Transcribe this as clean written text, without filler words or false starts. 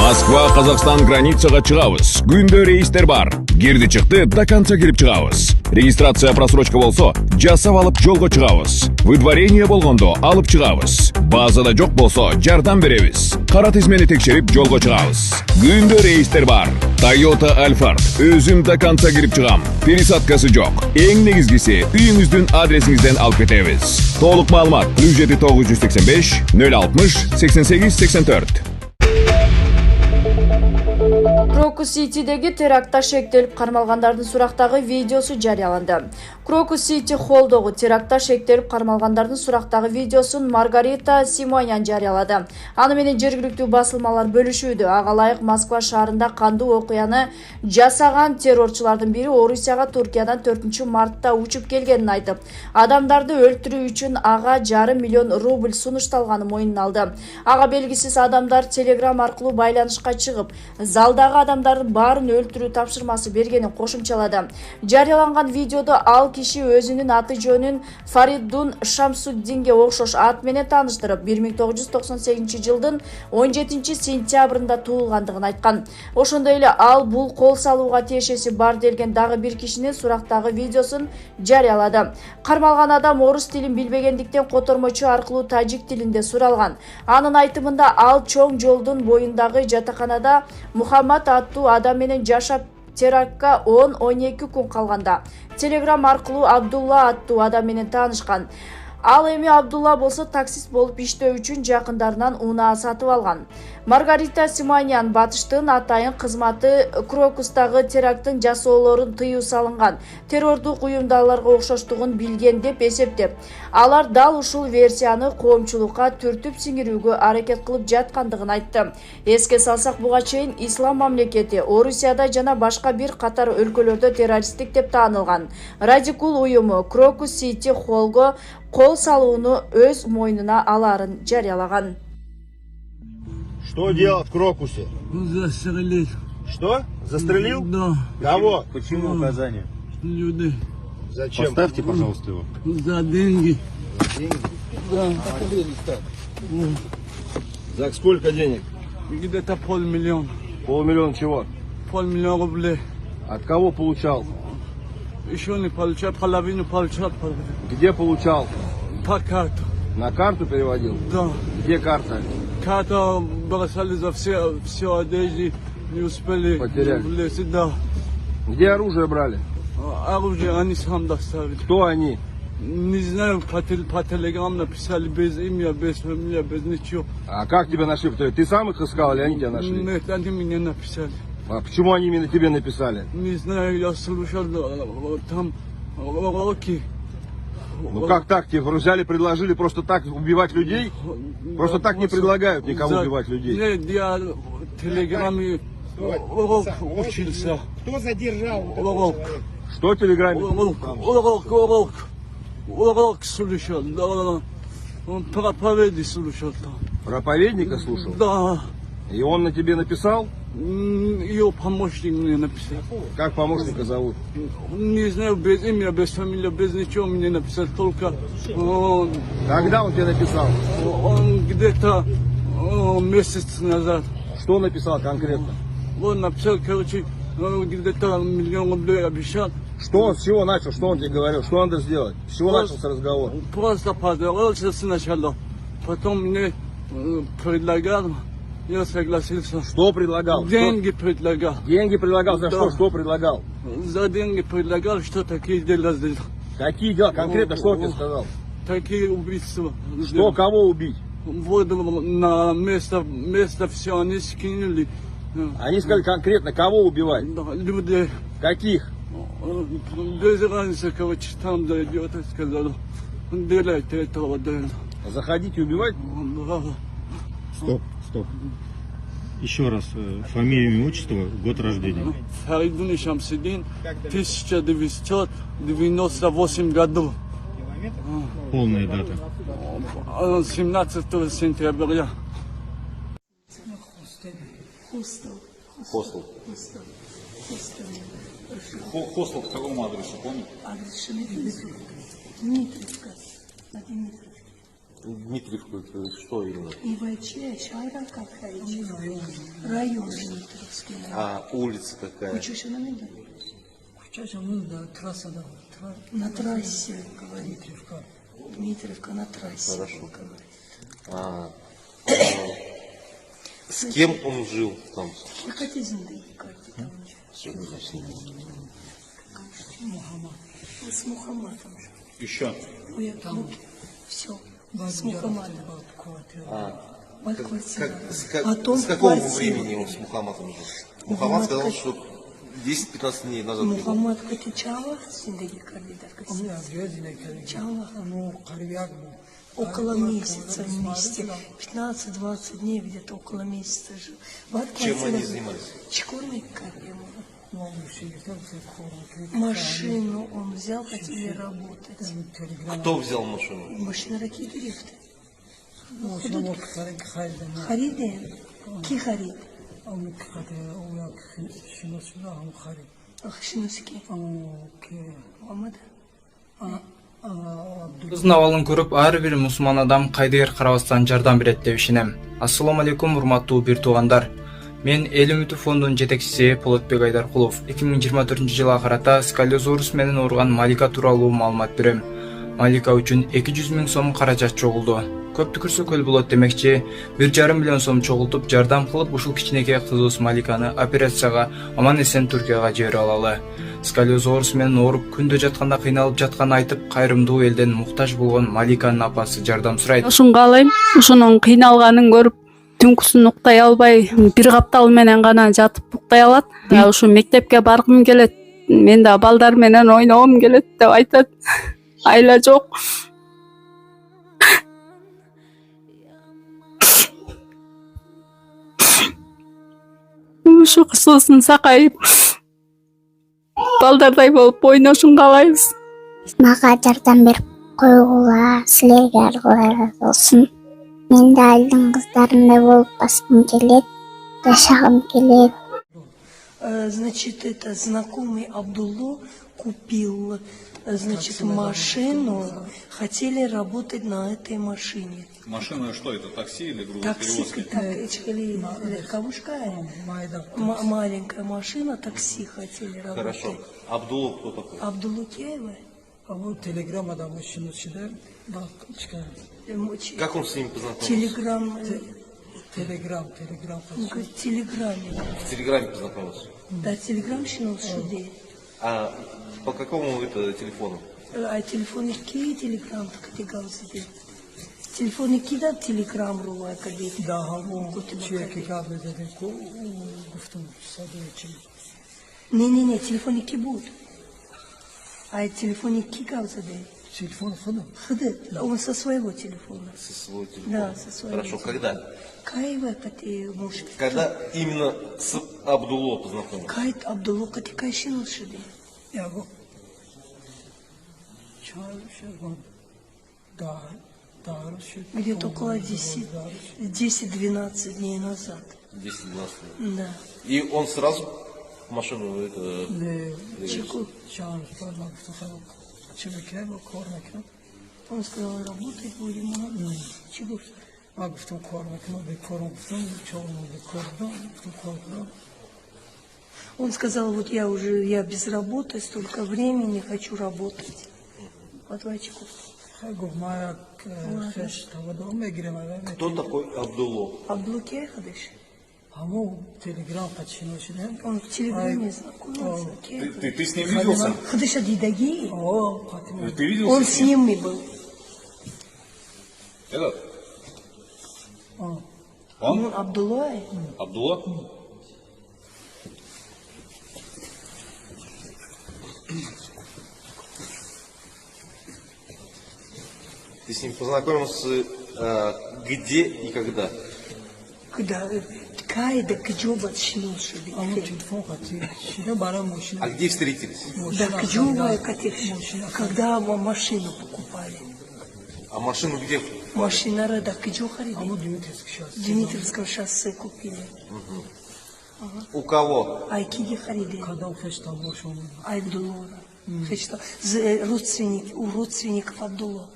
Москва, Казахстан границага чыгабыз. Күндө рейстер бар. Кирди чыкты, до конца кирип чыгабыз. Регистрация просрочка болсо, жасап алып жолго чыгабыз. Выдворение болгондо алып чыгабыз. Базада жок болсо, жардам беребиз. Кара тизмени текшерип жолго чыгабыз. Күндө рейстер бар. Toyota Alphard. Өзүм до конца кирип чыгам. Пересадкасы жок. Эң негизгиси, үйүңүздүн адресиңизден алып кетебиз. Толук маалымат 7 985 060 88 84. Крокус Ситидеги терактта шектелип кармалгандардын сурактагы видеосу жарыяланды. Крокус Сити холлдогу терактта шектелип кармалгандардын сурактагы видеосун Маргарита Симонян жарыялады. Аны менен жергиликтүү басылмалар бөлүшүүдө. Ага ылайык Москва шаарында кандуу окуяны жасаган террорчулардын бири Орусияга Туркиядан 4-мартта учуп келгенин айтып, адамдарды өлтүрүү үчүн ага 5,5 миллион рубль сунушталганын мойнуна алды. Ага белгисиз адамдар Telegram аркылуу байланышка чыгып, залдагы адамдардын баарын өлтүрүү тапшырмасы бергенин кошумчалады. Жарыяланган видеодо ал киши өзүнүн аты жөнүн Фаридун Шамсуддинге окшош ат менен тааныштырып, 1998 жылдын 17 сентябрында туулгандыгын айткан. Ошондой эле ал бул кол салууга тиешеси бар делген дагы бир кишинин сурактагы видеосун жарыялады. Кармалган адам орус тилин билбегендиктен котормочу аркылуу тажик тилинде суралган. Анын айтымында ал чоң жолдун боюндагы жатаканада Мухаммад аттуу адам менен жашап терактка 10-12 күн калганда Telegram аркылуу Абдулла аттуу адам менен таанышкан. Ал эми Абдулла болсо таксист болуп иштөө үчүн жакындарынан унаа сатып алган. Маргарита Симонян батыштын атайын кызматы Крокустагы теракттын жасоолорун тыюу салынган террордук уюмдарларга окшоштугун билген деп эсептеп, алар дал ушул версияны коомчулукка түртүп сиңирүүгө аракет кылып жаткандыгын айтты. Эске салсак, буга чейин Ислам мамлекети Орусияда жана башка бир катар өлкөлөрдө террористтик деп таанылган Радикул уюму Крокус Сити холлго кол салууну өз мойнуна аларын жарыялаган. Что делать в Крокусе? Застрелил. Что? Застрелил? Да. Кого? Почему указания? Людей. Зачем? Поставьте, пожалуйста, его. За деньги. Деньги? Да. За сколько денег? Где-то 500 000. 500 000 чего? 500 000 рублей. От кого получал? Еще не получал, половину получал. Где получал? По карту. На карту переводил? Да. Где карта? Карта бросали за все одежды, не успели. Потеряли. В лесе, да. Где оружие брали? Оружие они сам доставили. Кто они? Не знаю, по телеграмму написали без имя, без фамилии, без ничего. А как тебя нашли? Ты сам их искал или они тебя нашли? Нет, они меня написали. А почему они именно тебе написали? Не знаю, я слушал там уроки. Ну как так? Тебе взяли, предложили просто так убивать людей? Просто так не предлагают никому убивать людей. Нет, я в телеграме урок учился. Кто задержал? Урок. Что в телеграме? Урок слушал. Да. Он проповеди слушал там. Проповедника слушал? Да. И он на тебе написал? Ее помощник мне написал. Как помощника зовут? Не знаю, без имя, без фамилии, без ничего мне написал. Только Когда он тебе написал? он где-то месяц назад. Что он написал конкретно? Он написал, короче, где-то 1 000 000 рублей обещал. Что он, с чего начал? Что он тебе говорил? Что надо сделать? С чего начался разговор? Просто поздоровался сначала. Потом мне предлагал, я согласился. Что предлагал? Деньги предлагал. Деньги предлагал? За Да. что? Что предлагал? За деньги предлагал, что такие дела сделал. Какие дела? Конкретно что он тебе сказал? Такие убийства. Что, кого убить? Вот на место все они скинули. Они сказали конкретно, кого убивать? Да, людей. Каких? Без разницы, короче, там дойдет, и сказал, делайте этого дела. Заходите убивать? Да. Стоп. Еще раз, фамилия, имя, отчество, год рождения. Фаридун Шамсуддин, 1998 году. Полная дата. 17 сентября. Хостел. Хостел к какому адресу, помните? Адрес Дмитровка. На Дмитровке. Дмитриевку, это что именно? ИВЧ, Шайра Капхайч. Район Дмитровский. А улица какая? Учусь на меня. Трасса, да. На трассе, говорит. Дмитриевка на трассе. Хорошо. Говорит. А, с кем он жил там? Какие зинды, карты там. Мухаммад. С Мухаммадом же. Еще. Ой, там все. С Мухаммадом. Вот квартира. С какого времени он с Мухаммадом жил? Мухаммад сказал, что 10-15 дней назад прибыл. Мухаммад Катичава, Синдеги Кардидав. Чава. Около месяца вместе. 15-20 дней где-то около месяца жил. Чем они занимались? Чекурный карьер. Машину он взял, хотели работать. Кто взял машину? Машина ракеты рифты. Хариден. Ки харид? Шинуски. Мухаммад. Биздин абалын көрүп, ар бир мусулман адам кайдыгер карабастан жардам берет деп ишенем. Ассаламу алейкум, урматтуу бир туугандар. Мен Эл үмүтү фондунун жетекчиси Полотбек Айдаркулов 2024-жылга карата сколиозорус менен ооруган Малика тууралуу маалымат берем. Малика үчүн 200 000 сом каражат чогулду. Көп түкүрсө көл болот демекчи, 1,5 миллион сом чогултуп жардам кылып ушул кичинекей кызыбыз Маликаны операцияга аман-эсен Түркияга жибере алалы. Сколиозорус менен ооруп күндө жатканда кыйналып жатканын айтып, кайрымдуу элден муктаж болгон Маликанын апасы жардам сурайт. Ушун каалайм, ушунун кыйналганын көрүп түнкүсүн уктай албай, бир каптал менен гана жатып уктай алат. Ушу мектепке баргым келет, мен да балдар менен ойногум келет деп айтат. Айла жок. Ушу кысылсын сакайып, балдардай болуп ойношун каалайбыз. Мага жардам берип койгула, силерге аргылар болсун. Мен да айдын кыздарындай болуп баскым келет, жашагым келет. Значит, это знакомый Абдулло купил, значит, машину, хотели работать на этой машине. Машина что это, такси или Такси, грузоперевозки? кавушка, маленькая машина, такси хотели работать. Хорошо. Абдулов кто такой? Абдулло Киева. А вот телеграмма да машину сюда, да, чекай. Как он с ним познакомился? Телеграм. Телеграм. В телеграме. В Телеграме познакомился. Да, телеграм шинул шуде. А по какому это телефону? А телефоны ки телеграм так категории. Телефоны кида телеграм рула кади. Да, чеки кабли dedi гуфтум садочи. Не, телефоны ки будут. А телефоны ки кавзаде. Телефон ходу. Он со своего телефона. Со своего телефона? Да, со своего. Хорошо, когда? Кайва кати муж. Когда именно с Абдулло познакомился? Кайт Абдулло кати кайшинул шуде. Я го. Да. Где-то около 10-12 дней назад. 10-12. Да. И он сразу машину это... Чеку. Он сказал, работать будем. Чего? Он сказал, вот я без работы, столько времени, хочу работать. Вот Вачку. Кто такой Абдулло? Абдулло Киехадыш? Он в телеграме знакомился. Ты с ним виделся? Хадыша Дидаги? Ты виделся? Он с ним и был. Этот? Он? Абдулла? Абдулла? Ты с ним познакомился где и когда? Когда? Кайда кджоба чинуши. А где встретились? Да кджоба, когда машину покупали. А машину где? Машина рада кджохари. Дмитриевского шоссе купили. Ага. У кого? Айкиди хариды. Айбдулора. У родственников Абдулла.